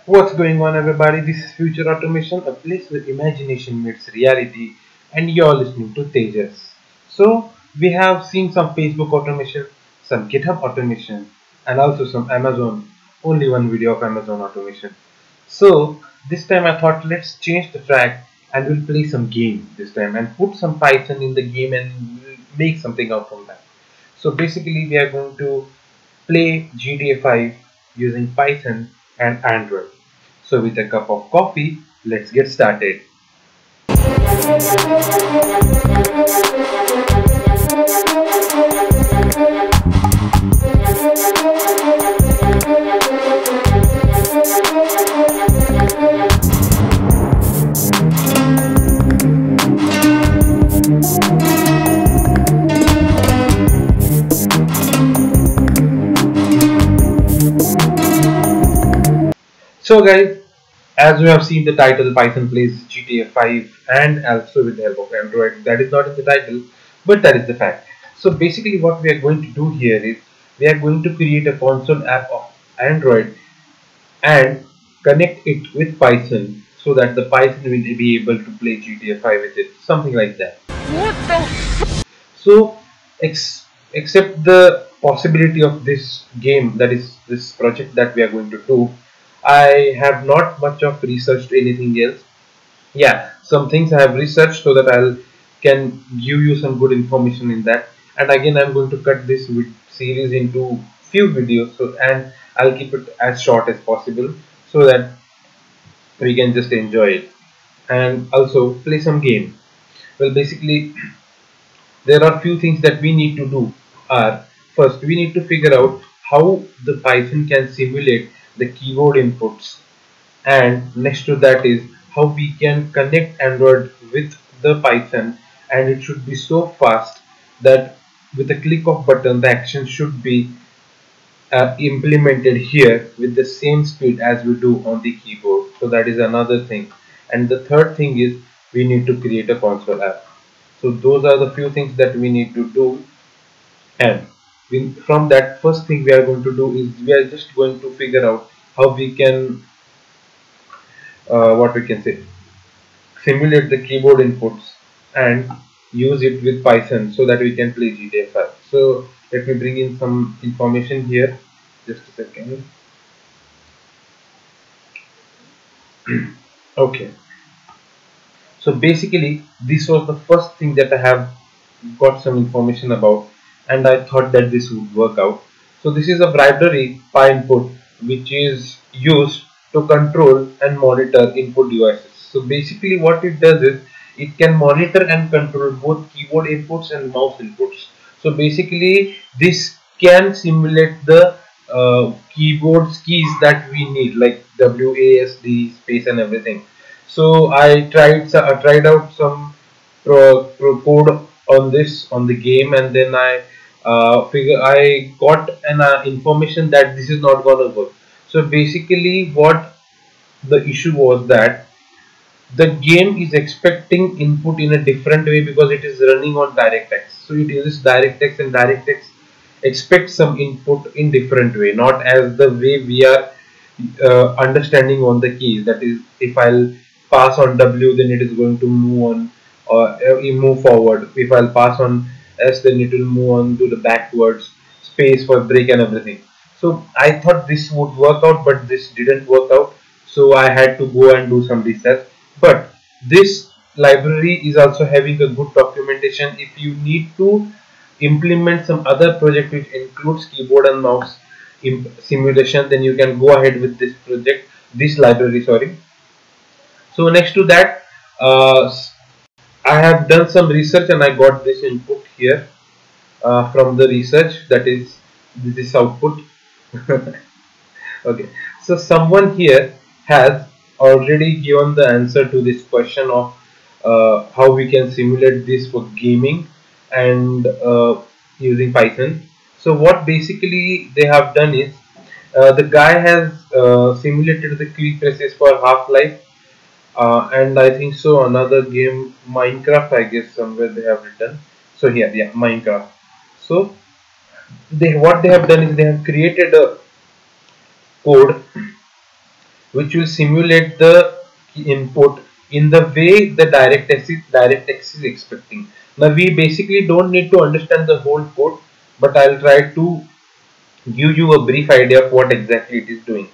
What's going on, everybody? This is Future Automation, a place where imagination meets reality, and you're listening to Tejas. So, we have seen some Facebook automation, some GitHub automation, and also some Amazon, only one video of Amazon automation. So, this time I thought let's change the track and we'll play some game this time and put some Python in the game and we'll make something out from that. So, basically, we are going to play GTA 5 using Python and Android. So with a cup of coffee, let's get started. So guys, as you have seen the title, Python plays GTA 5 and also with the help of Android. That is not in the title, but that is the fact. So basically what we are going to do here is we are going to create a console app of Android and connect it with Python so that the Python will be able to play GTA 5 with it, something like that. So except the possibility of this game, that is this project that we are going to do, I have not much of researched anything else. Yeah, some things I have researched so that I'll can give you some good information in that. And again, I'm going to cut this series into few videos, so and I'll keep it as short as possible so that we can just enjoy it and also play some game. Well, basically, there are few things that we need to do. Are first we need to figure out how the Python can simulate the keyboard inputs, and next to that is how we can connect Android with the Python, and it should be so fast that with a click of button the action should be implemented here with the same speed as we do on the keyboard. So that is another thing. And the third thing is we need to create a console app. So those are the few things that we need to do. And from that, first thing we are going to do is we are just going to figure out how we can what we can say, simulate the keyboard inputs and use it with Python so that we can play GTA 5. So let me bring in some information here. Just a second. Okay. So basically, this was the first thing that I have got some information about, and I thought that this would work out. So this is a library PyInput which is used to control and monitor input devices. So basically, what it does is it can monitor and control both keyboard inputs and mouse inputs. So basically, this can simulate the keyboard keys that we need, like WASD, space, and everything. So I tried out some pro code on this on the game, and then I got an information that this is not gonna work. So basically, what the issue was that the game is expecting input in a different way because it is running on DirectX. So it uses DirectX, and DirectX expects some input in different way, not as the way we are understanding on the keys. That is, if I'll pass on W, then it is going to move on or move forward. If I'll pass on S, then it will move on to the backwards, space for break and everything. So I thought this would work out, but this didn't work out. So I had to go and do some research. But this library is also having a good documentation. If you need to implement some other project which includes keyboard and mouse simulation, then you can go ahead with this project, this library, sorry. So next to that, I have done some research and I got this input here from the research, that is this output. Okay, so someone here has already given the answer to this question of how we can simulate this for gaming and using Python. So what basically they have done is the guy has simulated the key presses for Half-Life, and I think so another game, Minecraft, I guess somewhere they have written. So here, yeah, Minecraft. So they what they have done is they have created a code which will simulate the input in the way the DirectX is expecting. Now we basically don't need to understand the whole code, but I'll try to give you a brief idea of what exactly it is doing.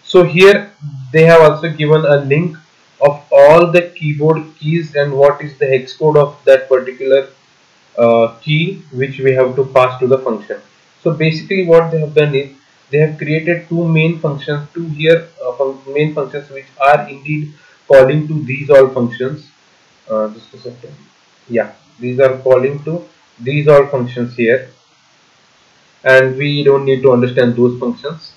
So here they have also given a link of all the keyboard keys and what is the hex code of that particular key which we have to pass to the function. So basically what they have done is they have created two main functions, main functions which are indeed calling to these all functions. Just a second. Yeah, these are calling to these all functions here, and we don't need to understand those functions.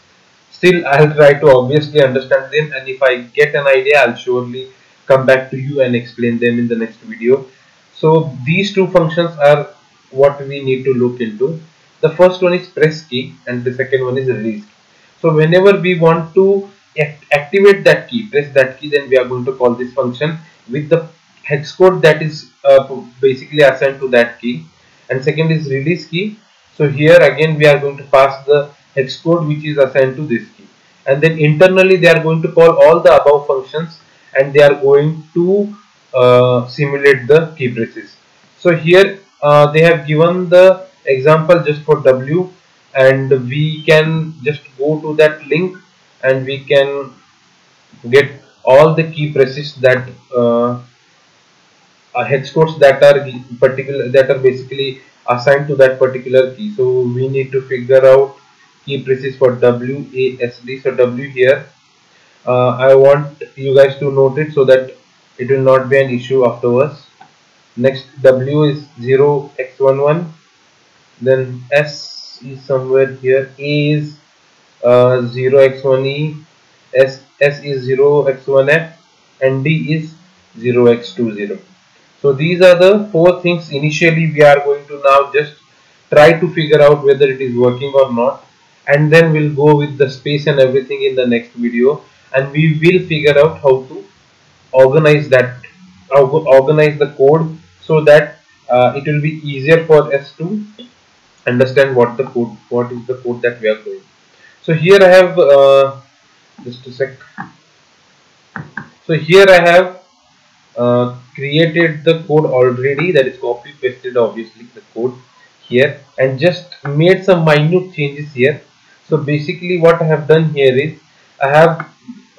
Still, I'll try to obviously understand them, and if I get an idea, I'll surely come back to you and explain them in the next video. So these two functions are what we need to look into. The first one is press key and the second one is release key. So whenever we want to activate that key, press that key, then we are going to call this function with the hex code that is basically assigned to that key. And second is release key. So here again we are going to pass the hex code which is assigned to this key, and then internally they are going to call all the above functions and they are going to simulate the key presses. So here they have given the example just for W, and we can just go to that link and we can get all the key presses that hex codes that are basically assigned to that particular key. So we need to figure out key presses for WASD. So W here, I want you guys to note it so that it will not be an issue afterwards. Next, W is 0x11, then S is somewhere here, A is 0x1E, S is 0x1F, and D is 0x20. So these are the four things initially we are going to now just try to figure out whether it is working or not, and then we'll go with the space and everything in the next video, and we will figure out how to organize that, organize the code so that it will be easier for us to understand what is the code that we are doing. So here I have just a sec. So here I have created the code already, that is copy pasted obviously the code here, and just made some minute changes here. So basically what I have done here is I have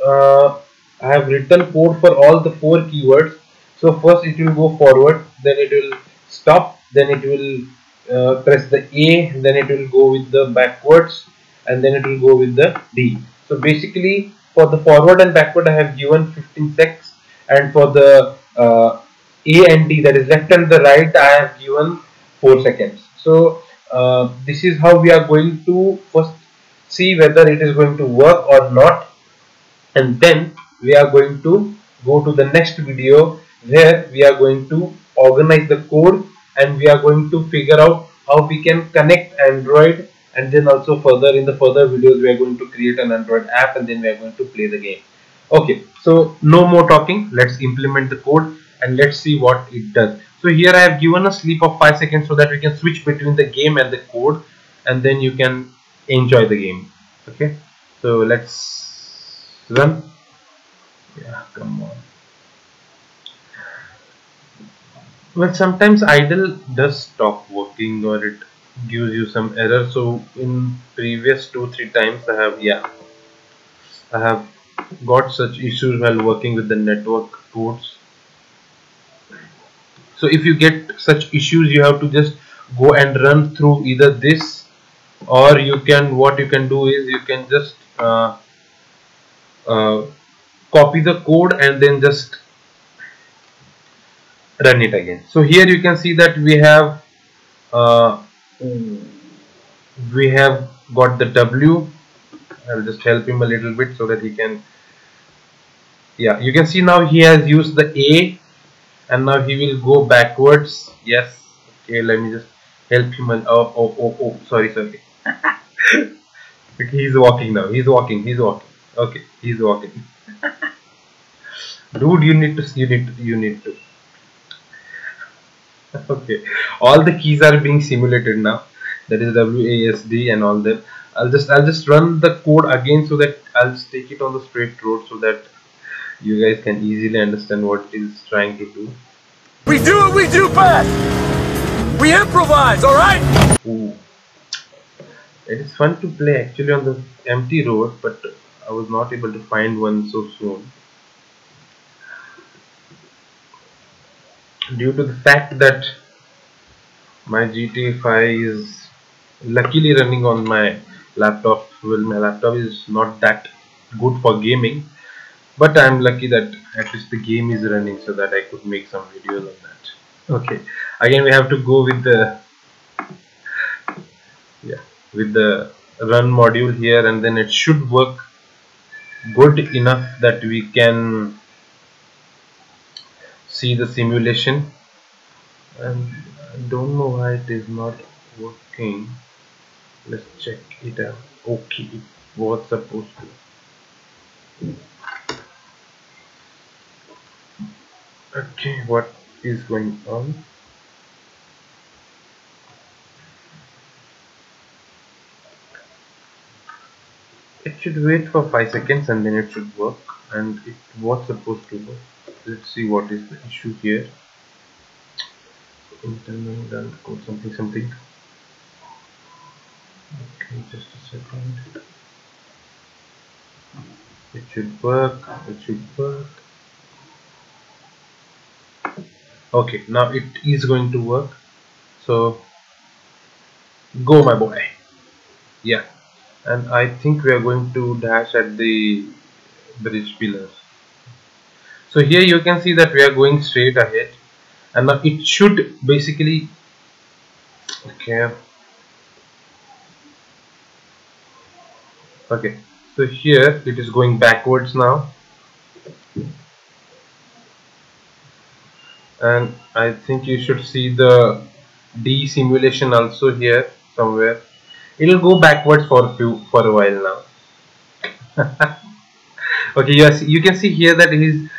uh, I have written code for all the four keywords. So first it will go forward, then it will stop, then it will press the A, then it will go with the backwards, and then it will go with the D. So basically for the forward and backward I have given 15 seconds, and for the A and D, that is left and the right, I have given 4 seconds. So this is how we are going to first see whether it is going to work or not, and then we are going to go to the next video where we are going to organize the code and we are going to figure out how we can connect Android, and then also further in the further videos we are going to create an Android app and then we are going to play the game. Okay, so no more talking, let's implement the code and let's see what it does. So here I have given a sleep of 5 seconds so that we can switch between the game and the code, and then you can enjoy the game. Okay, so let's run. Yeah, come on. Well, sometimes idle does stop working or it gives you some error. So in previous 2-3 times I have got such issues while working with the network ports. So if you get such issues, you have to just go and run through either this, or you can, what you can do is you can just uh, copy the code and then just run it again. So here you can see that uh, we have got the W. I'll just help him a little bit so that he can, yeah, you can see now he has used the A and now he will go backwards. Yes, okay, let me just help him. Oh, sorry. Okay, he's walking now. He's walking. Okay, he's walking. Dude, you need to. Okay, all the keys are being simulated now. that is WASD and all that. I'll just run the code again so that I'll just take it on the straight road so that you guys can easily understand what it is trying to do. We do what we do best. We improvise, all right? Ooh. It is fun to play actually on the empty road, but I was not able to find one so soon due to the fact that my GTA 5 is luckily running on my laptop. Well, my laptop is not that good for gaming, but I'm lucky that at least the game is running so that I could make some videos on that. Okay, again we have to go with the run module here, and then it should work good enough that we can see the simulation. And I don't know why it is not working. Let's check it out. Okay, it was supposed to. Okay, what is going on? It should wait for 5 seconds and then it should work, and it was supposed to work. Let's see what is the issue here. Internal code something. Okay, just a second. It should work. Okay, now it is going to work. So go, my boy. Yeah, and I think we are going to dash at the bridge pillars. So here you can see that we are going straight ahead, and now it should basically, okay, so here it is going backwards now, and I think you should see the D simulation also here somewhere. It will go backwards for a while now. Okay, yes, you can see here that it is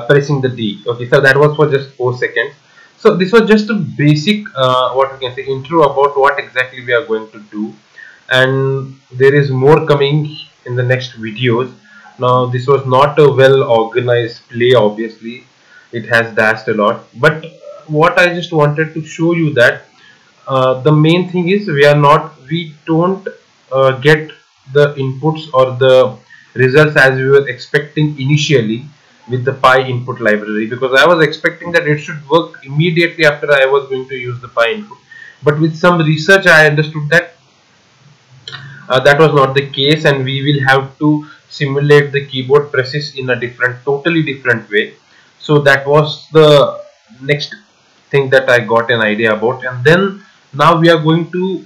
pressing the D. Okay, so that was for just 4 seconds. So this was just a basic what we can say intro about what exactly we are going to do, and there is more coming in the next videos. Now this was not a well organized play, obviously it has dashed a lot, but what I just wanted to show you that the main thing is we don't get the inputs or the results as we were expecting initially with the Pi input library, because I was expecting that it should work immediately after I was going to use the Pi input, but with some research I understood that that was not the case, and we will have to simulate the keyboard presses in a totally different way. So that was the next thing that I got an idea about, and then now we are going to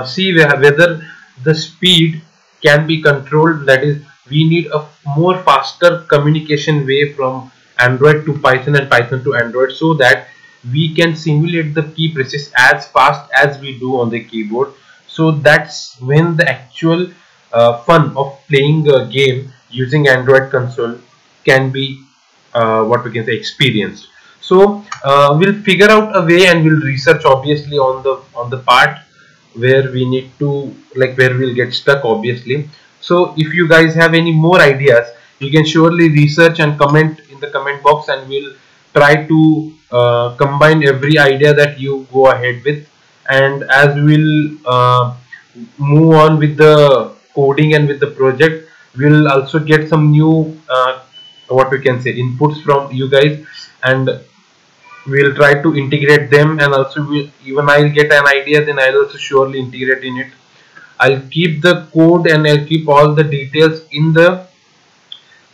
see whether the speed can be controlled. That is, we need a more faster communication way from Android to Python and Python to Android, so that we can simulate the key presses as fast as we do on the keyboard. So that's when the actual fun of playing a game using Android console can be what we can say experienced. So we'll figure out a way, and we'll research obviously on the part where we need to, like, where we'll get stuck obviously. So if you guys have any more ideas, you can surely research and comment in the comment box, and we'll try to combine every idea that you go ahead with. And as we'll move on with the coding and with the project, we'll also get some new what we can say inputs from you guys, and we'll try to integrate them, and also even I'll get an idea, then I'll also surely integrate in it. I'll keep the code and I'll keep all the details in the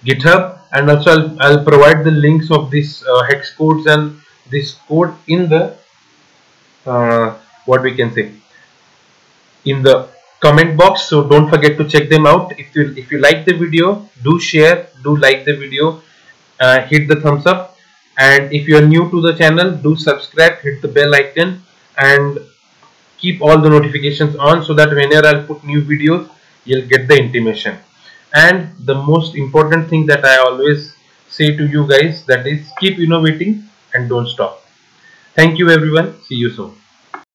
GitHub, and also I'll provide the links of these hex codes and this code in the what we can say in the comment box. So don't forget to check them out. If you like the video, do share, do like the video, hit the thumbs up, and if you are new to the channel, do subscribe, hit the bell icon, and keep all the notifications on, so that whenever I'll put new videos, you'll get the intimation. And the most important thing that I always say to you guys, that is, keep innovating and don't stop. Thank you everyone. See you soon.